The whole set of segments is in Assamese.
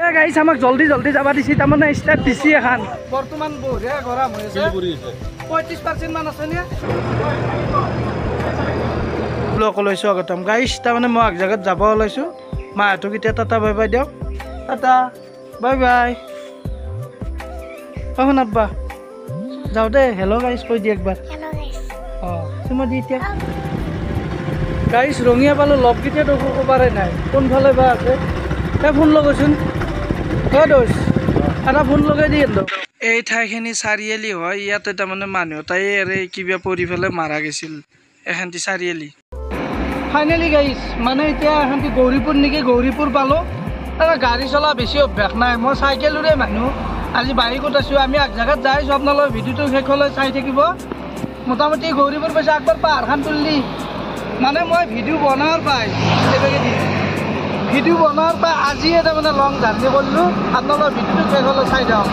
গাইছ আমাক জলদি জলদি যাবা দিছি তাৰমানে ষ্টাৰ্ট দিছি এখন বৰ্তমান বঢ়িয়া গৰম হৈ আছে 35% মান আছে নে ব্লক লৈছো আগতম গাইছ তাৰমানে মই এক জাগাত যাব ওলাইছো মাহঁতক এতিয়া টাটা বাই বাই দিয়ক টাটা বাই বাই শুন আব্বা যাওঁ দে হেল্ল' গাইছ কৈ দি একবাৰ অঁ চুমা দি এতিয়া গাইছ ৰঙিয়া পালোঁ লগকেইটা তো ক'বাৰে নাই কোনফালে বা আছে এই ফোন লগাইছোন দোষ এটা ফোন লগাই দিয়ে এই ঠাইখিনি চাৰিআলি হয় ইয়াতে তাৰমানে মানুহ এটাই কিবা পৰি পেলাই মাৰা গৈছিল এখানটি চাৰিআলি ফাইনেলি গাইছ মানে এতিয়া এখানটি গৌৰীপুৰ নেকি গৌৰীপুৰ পালোঁ তাৰ গাড়ী চলা বেছি অভ্যাস নাই মই চাইকেলৰে মানুহ আজি বাইকত আছোঁ আমি এক জেগাত যাইছোঁ আপোনালোকৰ ভিডিঅ'টো শেষলৈ চাই থাকিব মোটামুটি গৌৰীপুৰ পাইছে একবাৰ পাহাৰখন তুললি মানে মই ভিডিঅ' বনোৱাৰ পাই ভিডিঅ' বনোৱাৰ পৰা আজিয়ে তাৰমানে লং জাৰ্ণি কৰিলোঁ আপোনালোকৰ ভিডিঅ'টো শেষলৈ চাই যাওক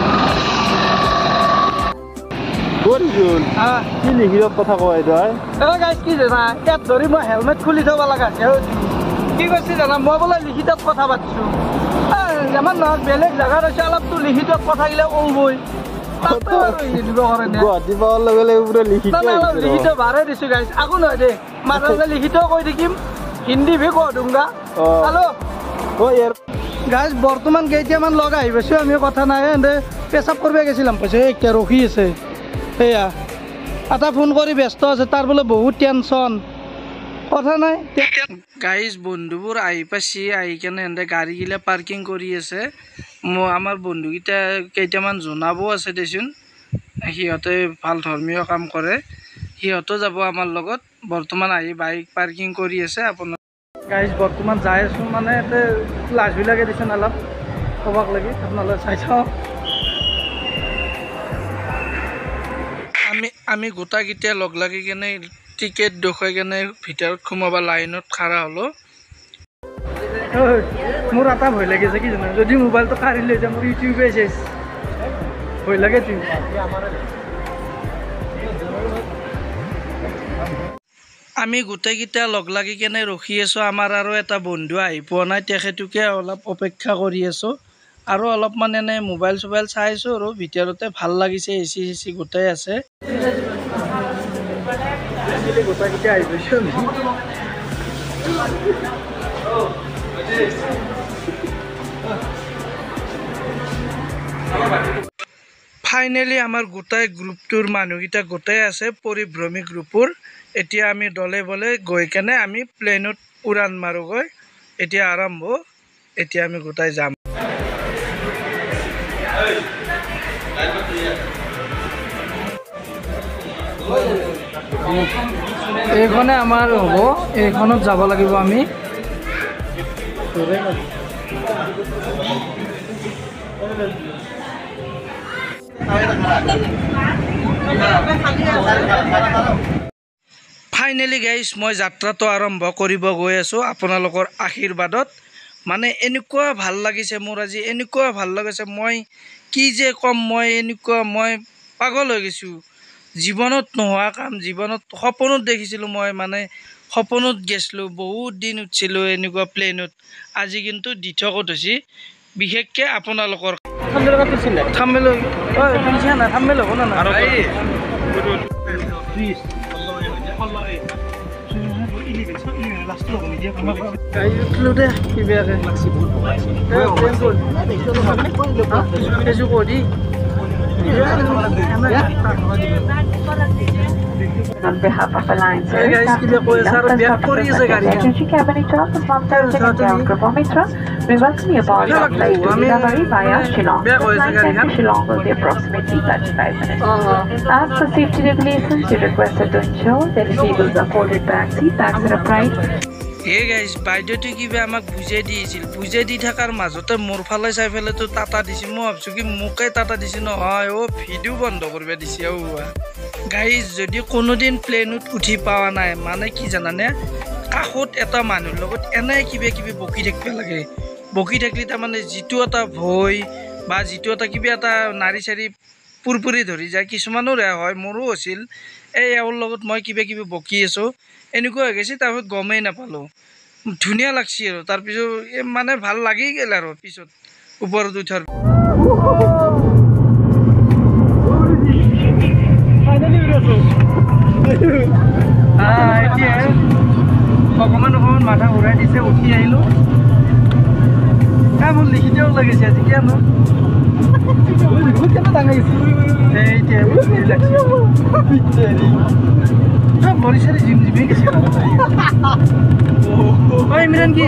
কি লিখিত কথা কয় তই গাইছ কি জানা ইয়াত ধৰি মই হেলমেট খুলি থ'ব লগা কি কৈছে জানা মই বোলে লিখিতত কথা পাতিছোঁ যেমান নহওক বেলেগ জেগাত হৈছে অলপতো লিখিতত কথাগিলা কওঁবই লিখিত বাৰে দিছোঁ গাইছ আকৌ নহয় দেই মানুহে লিখিত কৈ থাকিম হিন্দী ভি কৈ দিওঁগা হেল্ল' গাইছ বৰ্তমান কেইটামান লগ আহি পাইছোঁ আমি কথা নাই এনে পেচাব কৰিব গৈছিলাম পাইছোঁ এতিয়া ৰখি আছে সেয়া এটা ফোন কৰি ব্যস্ত আছে তাৰ বোলে বহুত টেনশ্যন কথা নাই গাইছ বন্ধুবোৰ আহি পাইছে আহি কেনে সিহঁতে গাড়ীগিলা পাৰ্কিং কৰি আছে আমাৰ বন্ধুকেইটা কেইটামান জনাবও আছে দেচোন সিহঁতে ভাল ধৰ্মীয় কাম কৰে সিহঁতো যাব আমাৰ লগত বৰ্তমান আহি বাইক পাৰ্কিং কৰি আছে আপোনাৰ গাইছ বৰ্তমান যাই আছোঁ মানে ইয়াতে লাজবিলাকে দিছোঁ অলপ ক'বাক লাগি আপোনালোকে চাই চাওঁ আমি গোটাকেইটা লগ লাগি কেনে টিকেট দেখুৱাই কেনে ভিতৰত সোমাব লাইনত খাৰা হ'লোঁ মোৰ এটা ভয় লাগিছে কি জানো যদি মোবাইলটো কাঢ়ি লৈ যায় মোৰ ইউটিউবে চেছ ভয় লাগে তুমি আমি গোটেইকেইটা লগ লাগি কেনে ৰখি আছোঁ আমাৰ আৰু এটা বন্ধু আহি পোৱা নাই তেখেতকে অলপ অপেক্ষা কৰি আছোঁ আৰু অলপমান এনেই মোবাইল চোবাইল চাইছোঁ আৰু ভিতৰতে ভাল লাগিছে এচি চেচি গোটেই আছে গোটেইকেইটা আহি পাইছোঁ ফাইনেলি আমাৰ গোটাই গ্ৰুপটোৰ মানুহকেইটা গোটাই আছে পৰিভ্ৰমী গ্ৰুপৰ এতিয়া আমি দলে বলে গৈ কেনে আমি প্লেনত উৰাণ মাৰোগৈ এতিয়া আৰম্ভ এতিয়া আমি গোটাই যাম এইখনে আমাৰ হ'ব এইখনত যাব লাগিব আমি ফাইনেলি গাইছ মই যাত্ৰাটো আৰম্ভ কৰিব গৈ আছোঁ আপোনালোকৰ আশীৰ্বাদত মানে এনেকুৱা ভাল লাগিছে মোৰ আজি এনেকুৱা ভাল লাগিছে মই কি যে ক'ম মই এনেকুৱা মই পাগল হৈ গৈছোঁ জীৱনত নোহোৱা কাম জীৱনত সপোনত দেখিছিলোঁ মই মানে সপোনত গৈছিলোঁ বহুত দিন উঠিছিলোঁ এনেকুৱা প্লেনত আজি কিন্তু দিঠকত হৈছে বিশেষকৈ আপোনালোকৰ থাম্বেল হ'ব না On behalf of Alliance Air, emergency cabin charges 1,000 Indian Gramomitra. We welcome you aboard our flight to Dillawari via Shillong. The flight time to Shillong will be approximately 35 minutes. As per safety regulations, you are requested to ensure that the tables are folded back, seat backs are upright. Hey guys, বাইদেউটো কিবা আমাক বুজাই দিছিল বুজাই দি থকাৰ মাজতে মোৰ ফালে চাই ফেলেতো টাটা দিছে মই ভাবছোঁ কি মোকে টাটা দিছে নহয় ভিডিঅ' বন্ধ কৰিব দিছে গাইজ যদি কোনোদিন প্লেনত উঠি পোৱা নাই মানে কি জানানে কাষত এটা মানুহৰ লগত এনে কিবা কিবি বকি থাকিব লাগে বকি থাকিলে তাৰমানে যিটো এটা ভয় বা যিটো এটা কিবা এটা নাৰী চাৰী পুৰপুৰি ধৰি যায় কিছুমানৰ হয় মোৰো হৈছিল এই এওঁৰ লগত মই কিবা কিবি বকি আছোঁ এনেকুৱা হৈ গৈছে তাৰপিছত গমেই নাপালোঁ ধুনীয়া লাগছে আৰু তাৰপিছত মানে ভাল লাগি গ'ল আৰু পিছত ওপৰত উঠাৰ এতিয়া অকণমান মাথা ঘূৰাই দিছে উঠি আহিলোঁ মোৰ লিখিতেও লাগিছে আজি কিয়নো ভৰি চাৰি জিম জিমে গেছে ইমৰান কি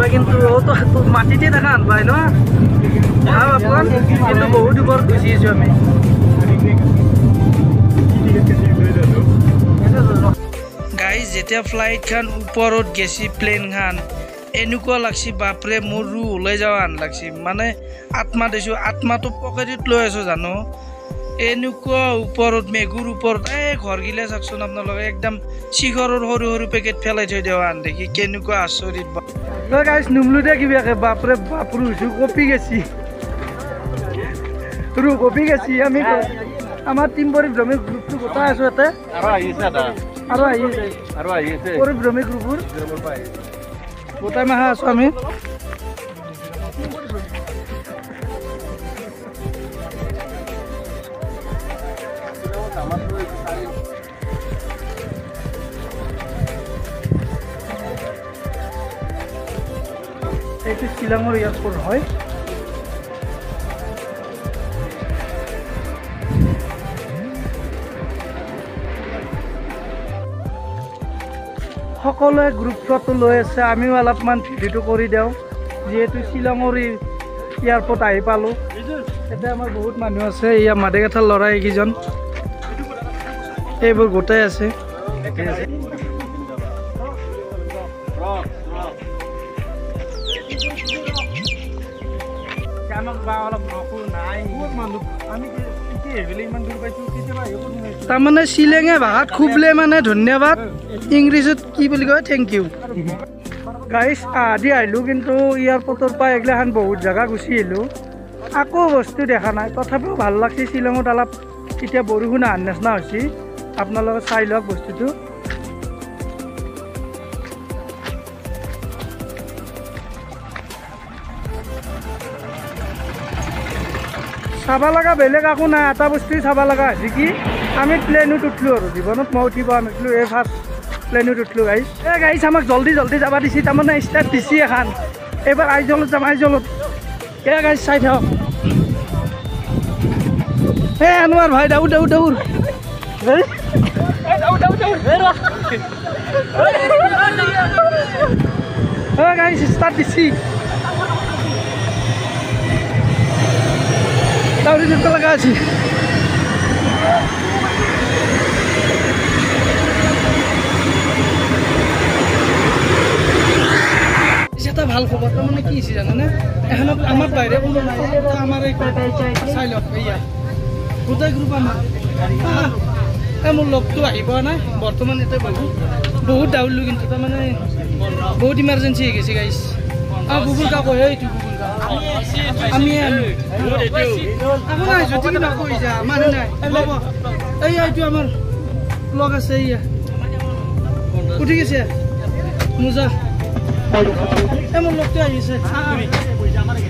কিন্তু মাটিতে থাকা আনবাই ন কিন্তু বহুত ওপৰত গুচি আছো আমি গাইজ যেতিয়া ফ্লাইটখন ওপৰত গেছি প্লেনখন এনেকুৱা লাগছি বাপৰে মোৰ ৰু ওলাই যাৱা আন লাগছি মানে আত্মা দিছোঁ আত্মাটো পকেটত লৈ আছোঁ জানো এনেকুৱা ওপৰত মেগুৰ ওপৰত ঘৰগিলা চাওকচোন আপোনালোকে একদম শিখৰৰ সৰু সৰু পেকেট পেলাই থৈ দিয়া আন দেখি কেনেকুৱা আচৰিত গাইজ নুমলো দে কিবাকে বাপৰে বাপ ৰুছো কপি গেছি ৰু কপি গেছি আমি আমাৰ টিম পৰিভ্ৰমী গ্ৰুপটো গোটাই আছো ইয়াতে আৰু আহিছে পৰিভ্ৰমী গ্ৰুপৰ গোটাই মাহা আছো আমি এইটো শিলঙৰ এয়াৰপোৰ্ট হয় সকলোৱে গ্ৰুপ ফটো লৈ আছে আমিও অলপমান ভিডিঅ'টো কৰি দিওঁ যিহেতু শিলঙৰ এয়াৰপোৰ্ট আহি পালোঁ এতিয়া আমাৰ বহুত মানুহ আছে এয়া মাদেকাঠাৰ ল'ৰা এইকেইজন এইবোৰ গোটাই আছে তাৰমানে শ্বিলঙে ভাষাত খুবলে মানে ধন্যবাদ ইংলিছত কি বুলি কয় থেংক ইউ গাইজ আদি আহিলোঁ কিন্তু এয়াৰপৰ্টৰ পৰা এইগিলাখান বহুত জেগা গুচি আহিলোঁ আকৌ বস্তু দেখা নাই তথাপিও ভাল লাগছে শ্বিলঙত অলপ এতিয়া বৰষুণ আহাৰ নিচিনা হৈছে আপোনালোকে চাই লওক বস্তুটো চাব লগা বেলেগ একো নাই এটা বস্তুৱে চাব লগা হৈছে কি আমি প্লেনত উঠিলোঁ আৰু জীৱনত মই উঠিব আনিছিলোঁ এই ফাৰ্ষ্ট প্লেনত উঠিলোঁ গাইজ গাইজ আমাক জল্দি জল্দি যাব দিছে তাৰমানে ষ্টাৰ্ট দিছে এখন এইবাৰ আইজলত যাম আইজলত গাইজ চাই থাকক আনোৱাৰ ভাই দাউৰ দাউৰ দাউৰ গাইজ ষ্টাৰ্ট দিছি দাউৰি দিব লগা আছে এটা ভাল খবৰ তাৰমানে কি হৈছে জানানে এখনত আমাৰ বাহিৰে কোনো নাই আমাৰ এই চাই লওক এয়া গোটেই গ্ৰুপ আমাৰ মোৰ লগটো আহি পোৱা নাই বৰ্তমান ইয়াতে বহুত দাউৰিলোঁ কিন্তু তাৰমানে বহুত ইমাৰ্জেঞ্চি হৈ গৈছে গাইজ গুগল কা কয় এইটো গুগল কা আমি আপোনাৰ যদি নকৈ যা মানে নাই ল'ব এইটো আমাৰ লগ আছে এয়া উঠি গৈছে মোজা মোৰ লগটো আহিছে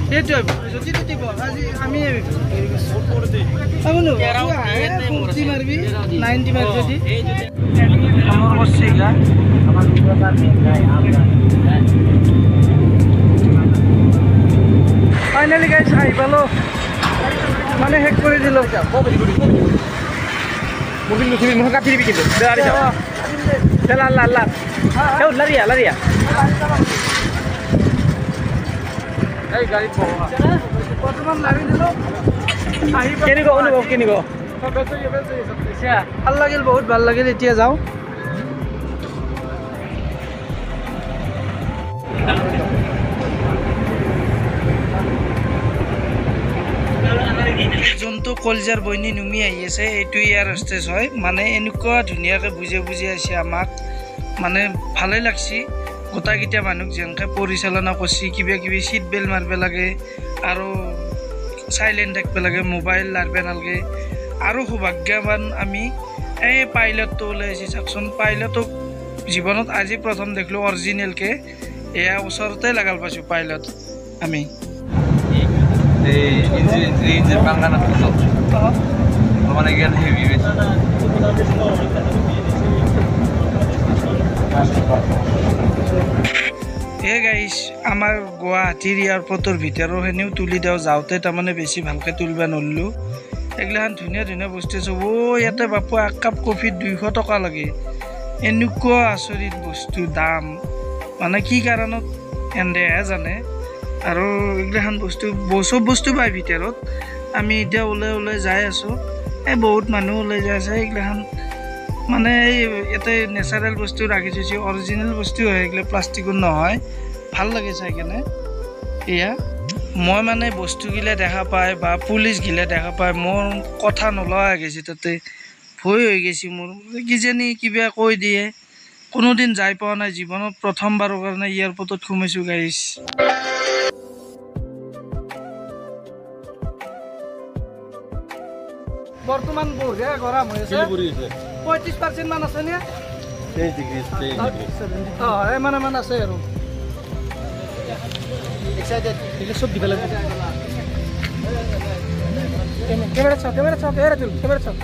সেইটো যদি দিব আজি আমি মাৰিবি 90 মাৰি যদি আমার বসছে এগুলা ফাইনালি গাইস আই পালো মানে হেক করে দিল মোবিল নুছিবি মুখ কাটি দিবি কিন্তু দাঁড়ি যাও চল আল্লাহ আল্লাহ চল লারিয়া লারিয়া এই গাড়ি পাবো বর্তমান লাগি দিল কেনি গো অনুভব কেনি গো ভাল লাগিল বহুত ভাল লাগিল এতিয়া যাও যোনটো কলজাৰ বইনি নুমি আহি আছে এইটো ইয়াৰ ষ্টেজ হয় মানে এনেকুৱা ধুনীয়াকৈ বুজে বুজি আছে আমাক মানে ভালেই লাগছি গোটাকেইটা মানুহক যেনেকৈ পৰিচালনা কৰিছে কিবা কিবি চিট বেল্ট মাৰিব লাগে আৰু চাইলেণ্ট থাকিব লাগে মোবাইল লাৰিব নালাগে আৰু সৌভাগ্যৱান আমি এই পাইলটটো ওলাইছে চাওকচোন পাইলটক জীৱনত আজি প্ৰথম দেখিলোঁ অৰিজিনেলকৈ এয়া ওচৰতে লগাল পাইছোঁ পাইলট আমি গাইছ আমাৰ গুৱাহাটীৰ এয়াৰপৰ্টৰ ভিতৰৰখিনিও তুলি দিওঁ যাওঁতে তাৰমানে বেছি ভালকৈ তুলিব নোৱাৰিলোঁ এইগিলাখান ধুনীয়া ধুনীয়া বস্তু আছে ইয়াতে বাপু এক কাপ কফিত 200 টকা লাগে এনেকুৱা আচৰিত বস্তু দাম মানে কি কাৰণত এন্দেহে জানে আৰু এইগিলাখান বস্তু চব বস্তু পায় ভিতৰত আমি এতিয়া ওলাই ওলাই যাই আছোঁ এই বহুত মানুহ ওলাই যাই আছে এইগিলাখান মানে ইয়াতে নেচাৰেল বস্তু ৰাখি থৈছে অৰিজিনেল বস্তু হয় এইগিলা প্লাষ্টিকৰ নহয় ভাল লাগে চাই কেনে এয়া মই মানে বস্তুগিলা দেখা পাই বা পুলিচগিলা দেখা পাই মোৰ কথা নোলোৱা হৈ গৈছে তাতে ভয় হৈ গৈছে মোৰ কিজানি কিবা কৈ দিয়ে কোনোদিন যাই পোৱা নাই জীৱনত প্ৰথমবাৰৰ কাৰণে এয়াৰপৰ্টত সোমাইছোঁ গাইছ বৰ্তমান বঢ়িয়া গৰম হৈ আছে 35% মান আছে নে 23 ডিগ্ৰী মান আছে আৰু এক্সাইটেড এগুলো সব দিবে লাগবে ক্যামেৰা চাও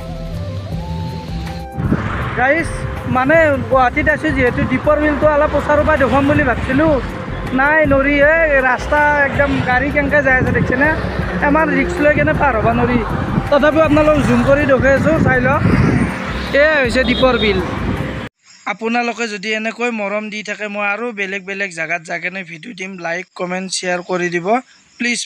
গাইস মানে গুৱাহাটীত আছোঁ যিহেতু দীপৰ বিলটো অলপ ওচৰৰ পৰা দেখুৱাম বুলি ভাবিছিলোঁ নাই নৰি ৰাস্তা একদম গাড়ী কেনেকৈ যাই আছে দেখিছেনে আমাৰ ৰিক্স লৈ কেনে পাৰ হ'ব নৰি তথাপিও আপোনালোক জুম কৰি দেখুৱাই আছোঁ চাই লওক এয়াই হৈছে দীপৰ বিল আপোনালোকে যদি এনেকৈ মৰম দি থাকে মই আৰু বেলেগ বেলেগ জাগাত যাই কেনে ভিডিঅ' দিম লাইক কমেণ্ট শ্বেয়াৰ কৰি দিব প্লিজ